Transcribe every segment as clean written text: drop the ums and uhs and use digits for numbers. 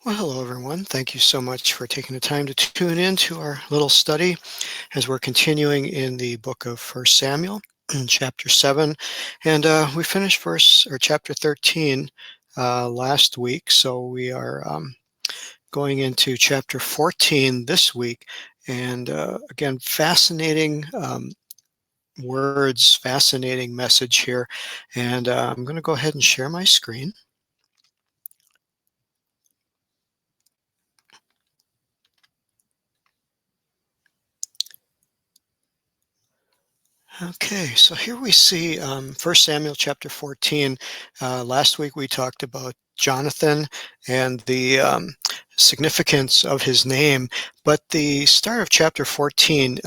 Well, hello, everyone. Thank you so much for taking the time to tune in to our little study as we're continuing in the book of First Samuel, in chapter 7. And we finished verse or chapter 13 last week. So we are going into chapter 14 this week. And again, fascinating words, fascinating message here. And I'm going to go ahead and share my screen. Okay, so here we see 1 Samuel chapter 14. Last week we talked about Jonathan and the significance of his name, but the start of chapter 14,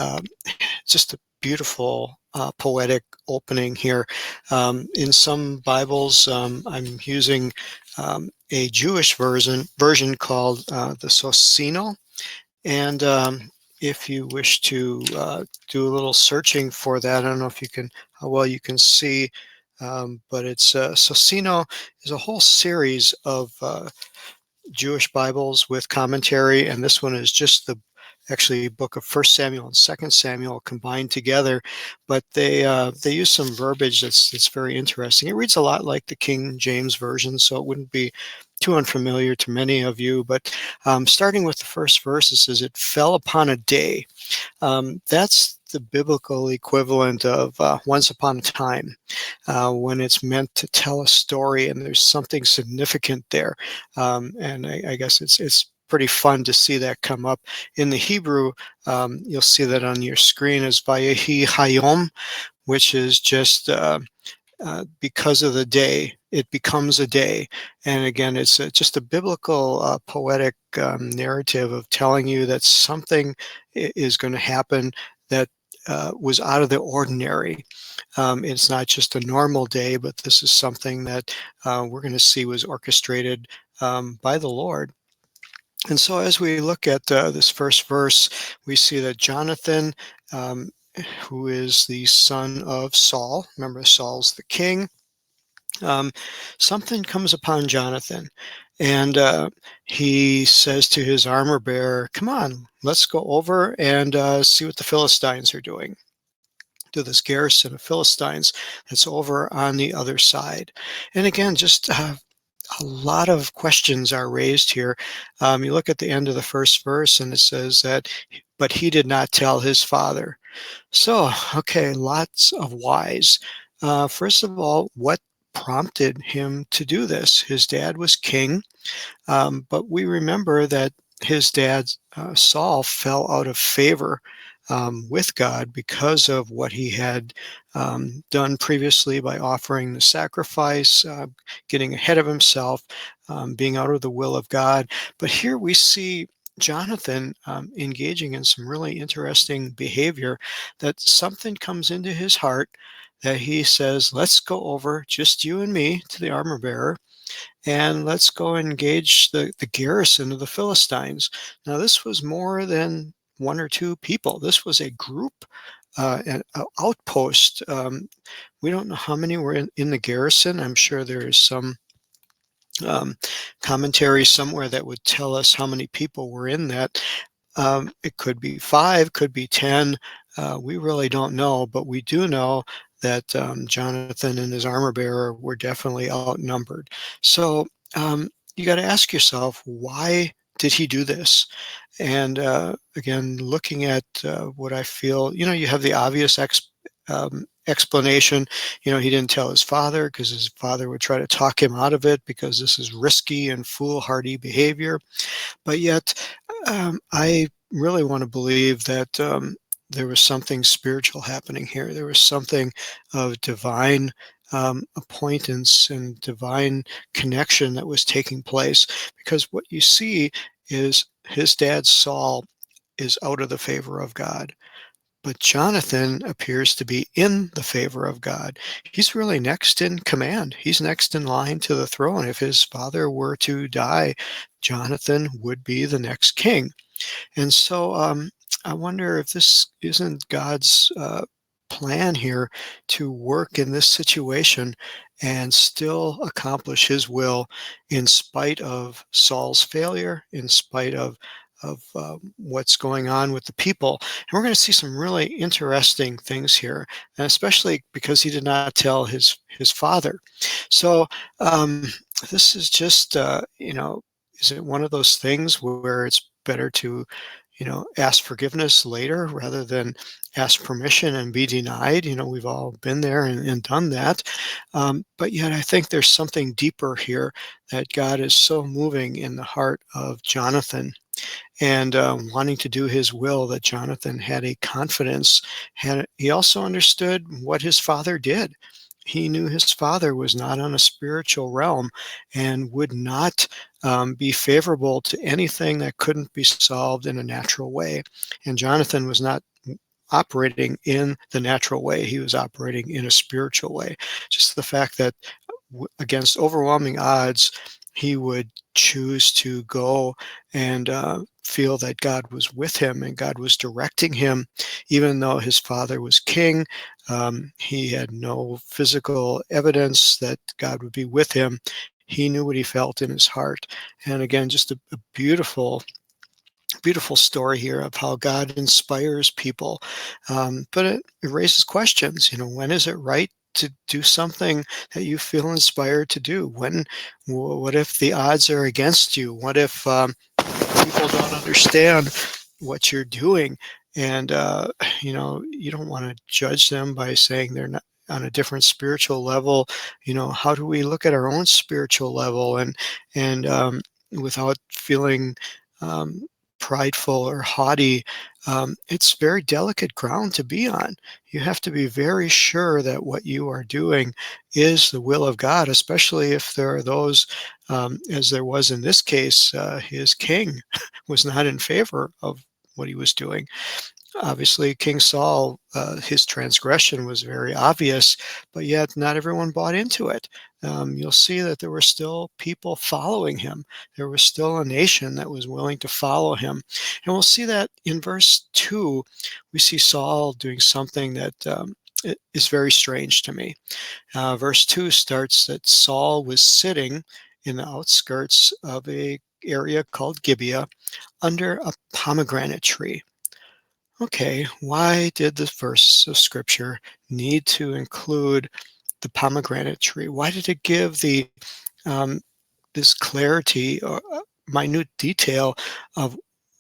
just a beautiful poetic opening here. In some Bibles, I'm using a Jewish version called the Socino. And if you wish to do a little searching for that, I don't know if you can, how well you can see, but it's Socino is a whole series of Jewish Bibles with commentary, and this one is just the actually book of First Samuel and Second Samuel combined together. But they use some verbiage that's very interesting. It reads a lot like the King James version, so it wouldn't be too unfamiliar to many of you. But starting with the first verse, it says, "It fell upon a day." That's the biblical equivalent of once upon a time, when it's meant to tell a story and there's something significant there. And I guess it's pretty fun to see that come up. In the Hebrew, you'll see that on your screen as Vayehi Hayom, which is just because of the day, it becomes a day. And again, it's just a biblical, poetic narrative of telling you that something is going to happen that was out of the ordinary. It's not just a normal day, but this is something that we're going to see was orchestrated by the Lord. And so as we look at this first verse, we see that Jonathan, um, who is the son of Saul, remember Saul's the king, um, something comes upon Jonathan, and he says to his armor bearer, "Come on, let's go over and see what the Philistines are doing." To this garrison of Philistines that's over on the other side. And again, just a lot of questions are raised here. You look at the end of the first verse, and it says that, but he did not tell his father. So, okay, lots of whys. First of all, what prompted him to do this? His dad was king, but we remember that his dad, Saul, fell out of favor with God because of what he had done previously by offering the sacrifice, getting ahead of himself, being out of the will of God. But here we see Jonathan engaging in some really interesting behavior, that something comes into his heart that he says, let's go over, just you and me, to the armor bearer, and let's go engage the garrison of the Philistines. Now, this was more than one or two people. This was a group, an outpost. We don't know how many were in the garrison. I'm sure there is some um, commentary somewhere that would tell us how many people were in that. It could be 5, could be 10. We really don't know, but we do know that Jonathan and his armor bearer were definitely outnumbered. So you got to ask yourself, why did he do this? And again, looking at what I feel, you have the obvious explanation. He didn't tell his father because his father would try to talk him out of it because this is risky and foolhardy behavior. But yet, I really want to believe that there was something spiritual happening here. There was something of divine appointance and divine connection that was taking place, because what you see is his dad Saul is out of the favor of God. But Jonathan appears to be in the favor of God. He's really next in command. He's next in line to the throne. If his father were to die, Jonathan would be the next king. And so I wonder if this isn't God's plan here to work in this situation and still accomplish his will in spite of Saul's failure, in spite of what's going on with the people. And we're going to see some really interesting things here, and especially because he did not tell his father. So this is just is it one of those things where it's better to ask forgiveness later rather than ask permission and be denied? We've all been there and done that. But yet I think there's something deeper here, that God is so moving in the heart of Jonathan and wanting to do his will, that Jonathan had a confidence. He also understood what his father did. He knew his father was not on a spiritual realm and would not be favorable to anything that couldn't be solved in a natural way. And Jonathan was not operating in the natural way. He was operating in a spiritual way. Just the fact that against overwhelming odds, he would choose to go and feel that God was with him and God was directing him, even though his father was king. He had no physical evidence that God would be with him. He knew what he felt in his heart. And again, just a beautiful story here of how God inspires people. But it raises questions. When is it right to do something that you feel inspired to do? What if the odds are against you? What if people don't understand what you're doing? And, you don't want to judge them by saying they're not on a different spiritual level. How do we look at our own spiritual level and without feeling um, prideful or haughty? It's very delicate ground to be on. You have to be very sure that what you are doing is the will of God, especially if there are those, as there was in this case, his king was not in favor of what he was doing. Obviously, King Saul, his transgression was very obvious, but yet not everyone bought into it. You'll see that there were still people following him. There was still a nation that was willing to follow him. And we'll see that in verse 2, we see Saul doing something that is very strange to me. Verse 2 starts that Saul was sitting in the outskirts of a area called Gibeah under a pomegranate tree. Okay, why did this verse of scripture need to include the pomegranate tree? Why did it give um, this clarity or minute detail of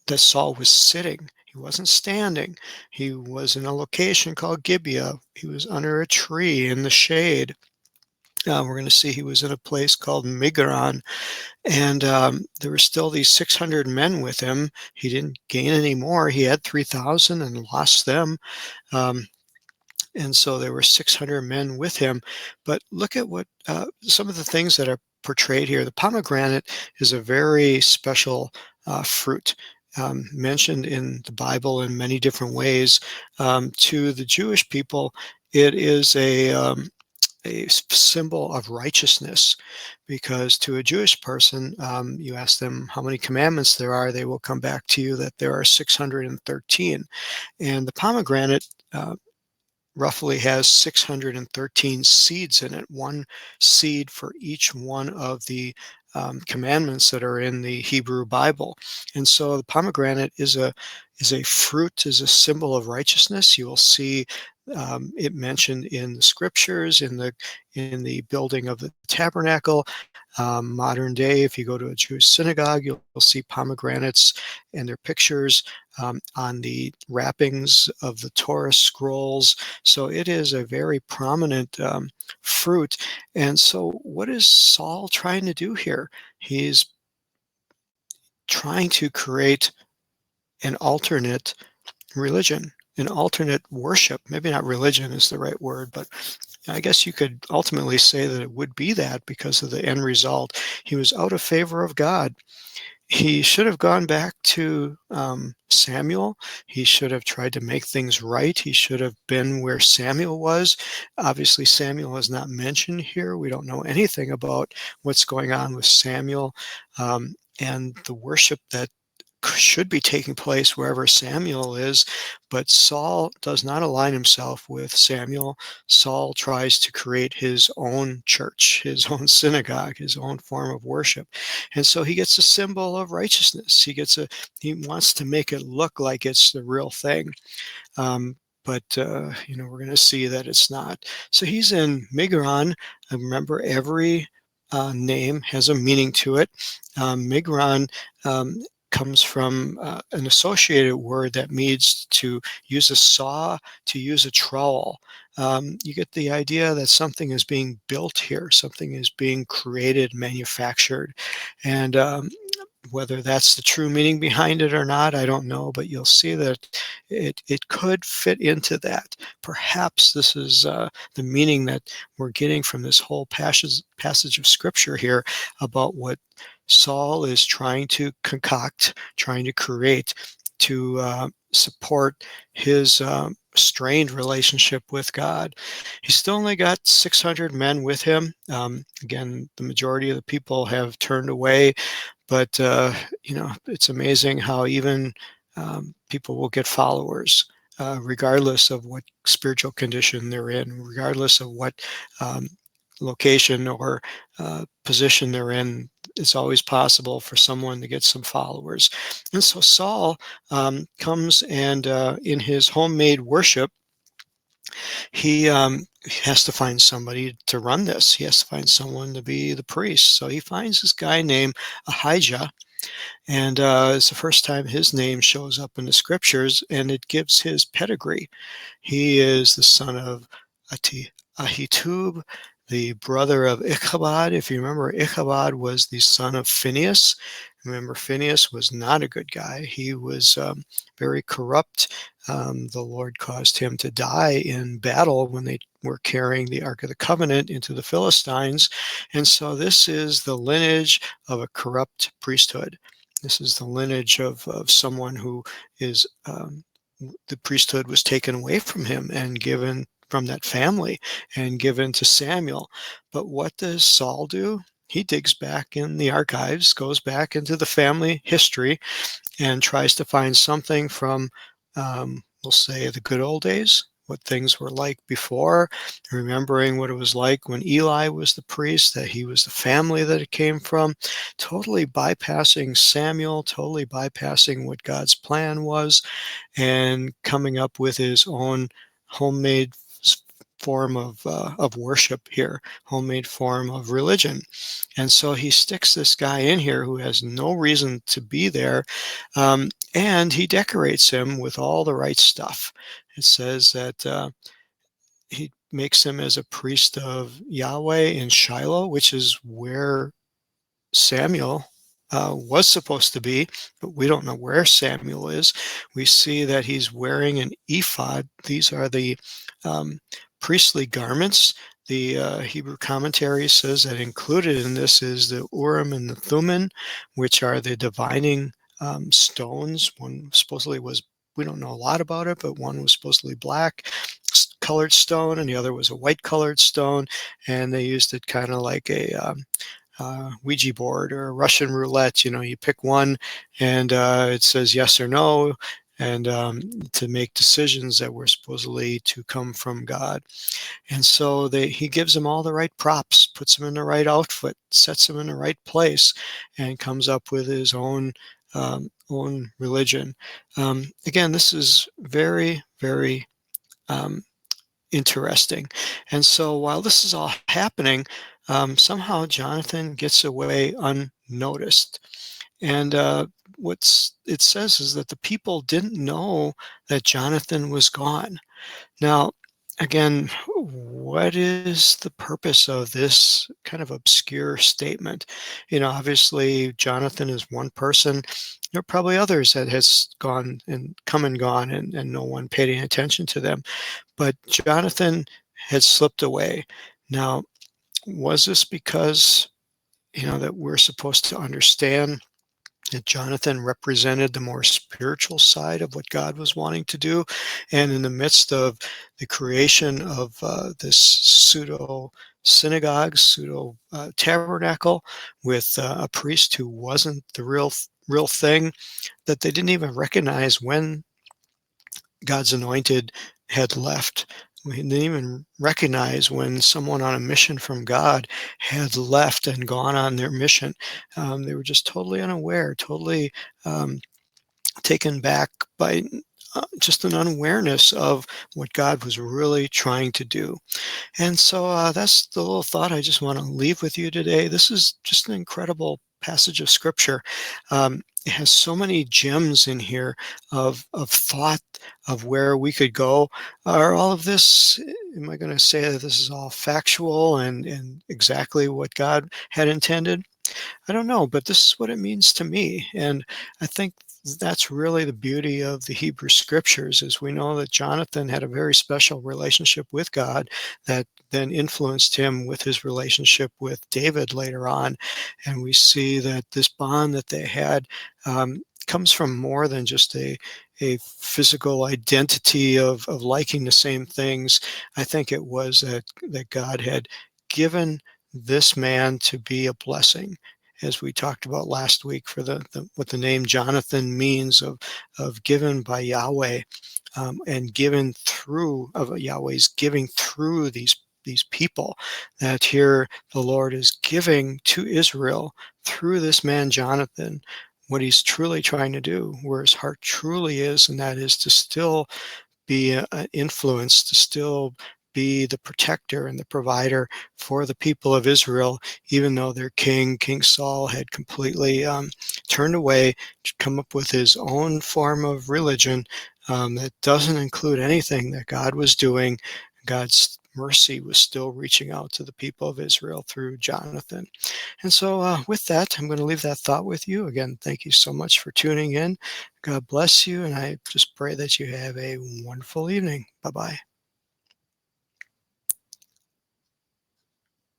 that Saul was sitting? He wasn't standing. He was in a location called Gibeah. He was under a tree in the shade. We're going to see he was in a place called Migron, and there were still these 600 men with him. He didn't gain any more. He had 3,000 and lost them. Um, and so there were 600 men with him. But look at what some of the things that are portrayed here. The pomegranate is a very special fruit. Mentioned in the Bible in many different ways. To the Jewish people, it is a symbol of righteousness, because to a Jewish person, you ask them how many commandments there are, they will come back to you that there are 613. And the pomegranate roughly has 613 seeds in it, one seed for each one of the commandments that are in the Hebrew Bible. And so the pomegranate is a fruit, is a symbol of righteousness. You will see it mentioned in the scriptures, in the building of the tabernacle. Modern day, if you go to a Jewish synagogue, you'll see pomegranates and their pictures on the wrappings of the Torah scrolls. So it is a very prominent fruit. And so what is Saul trying to do here? He's trying to create an alternate religion, an alternate worship. Maybe not religion is the right word, but I guess you could ultimately say that it would be that, because of the end result. He was out of favor of God. He should have gone back to Samuel. He should have tried to make things right. He should have been where Samuel was. Obviously, Samuel is not mentioned here. We don't know anything about what's going on with Samuel and the worship that should be taking place wherever Samuel is, but Saul does not align himself with Samuel. Saul tries to create his own church, his own synagogue, his own form of worship. And so he gets a symbol of righteousness. He wants to make it look like it's the real thing. Um, but we're going to see that it's not. So he's in Migron. Remember, every name has a meaning to it. Migron comes from an associated word that means to use a saw, to use a trowel. You get the idea that something is being built here, something is being created, manufactured. And whether that's the true meaning behind it or not, I don't know, but you'll see that it could fit into that. Perhaps this is the meaning that we're getting from this whole passage of scripture here about what Saul is trying to concoct, trying to create to support his strained relationship with God. He's still only got 600 men with him. Again, the majority of the people have turned away. But it's amazing how even people will get followers, regardless of what spiritual condition they're in, regardless of what um, location or position they're in. It's always possible for someone to get some followers. And so Saul comes and in his homemade worship, he has to find somebody to run this. He has to find someone to be the priest. So he finds this guy named Ahijah, and it's the first time his name shows up in the scriptures, and it gives his pedigree. He is the son of Ahitub, the brother of Ichabod. If you remember, Ichabod was the son of Phinehas. Remember, Phinehas was not a good guy. He was very corrupt. The Lord caused him to die in battle when they were carrying the Ark of the Covenant into the Philistines. And so this is the lineage of a corrupt priesthood. This is the lineage of someone who is, the priesthood was taken away from him and given from that family and given to Samuel. But what does Saul do? He digs back in the archives, goes back into the family history, and tries to find something from, we'll say, the good old days, what things were like before, remembering what it was like when Eli was the priest, that he was the family that it came from, totally bypassing Samuel, totally bypassing what God's plan was, and coming up with his own homemade form of worship here, homemade form of religion. And so he sticks this guy in here who has no reason to be there, and he decorates him with all the right stuff. It says that he makes him as a priest of Yahweh in Shiloh, which is where Samuel was supposed to be, but we don't know where Samuel is. We see that he's wearing an ephod. These are the priestly garments. The Hebrew commentary says that included in this is the Urim and the Thummim, which are the divining stones. One supposedly was, we don't know a lot about it, but one was supposedly black colored stone and the other was a white colored stone, and they used it kind of like a Ouija board or Russian roulette. You pick one and it says yes or no, and to make decisions that were supposedly to come from God. And so he gives them all the right props, puts them in the right outfit, sets them in the right place, and comes up with his own religion. Again, this is very, very interesting. And so while this is all happening, somehow Jonathan gets away unnoticed. And what it says is that the people didn't know that Jonathan was gone. Now, again, what is the purpose of this kind of obscure statement? Obviously, Jonathan is one person. There are probably others that has gone and come and gone, and no one paid any attention to them. But Jonathan had slipped away. Now, was this because, that we're supposed to understand that Jonathan represented the more spiritual side of what God was wanting to do? And in the midst of the creation of this pseudo synagogue, pseudo tabernacle with a priest who wasn't the real real thing that they didn't even recognize when God's anointed had left. We didn't even recognize when someone on a mission from God had left and gone on their mission. They were just totally unaware, totally um, taken back by just an unawareness of what God was really trying to do. And so that's the little thought I just want to leave with you today. This is just an incredible passage of scripture. It has so many gems in here of thought of where we could go. Are all of this, am I going to say that this is all factual and exactly what God had intended? I don't know, but this is what it means to me. And I think that's really the beauty of the Hebrew scriptures is we know that Jonathan had a very special relationship with God that then influenced him with his relationship with David later on. And we see that this bond that they had comes from more than just a physical identity of liking the same things. I think it was that God had given this man to be a blessing, as we talked about last week, for the what the name Jonathan means of given by Yahweh, and given through of Yahweh's giving through these people, that here the Lord is giving to Israel through this man Jonathan what he's truly trying to do, where his heart truly is, and that is to still be an influence, to still be the protector and the provider for the people of Israel, even though their King Saul, had completely turned away to come up with his own form of religion that doesn't include anything that God was doing. God's mercy was still reaching out to the people of Israel through Jonathan. And so, with that, I'm going to leave that thought with you. Again, thank you so much for tuning in. God bless you, and I just pray that you have a wonderful evening. Bye bye.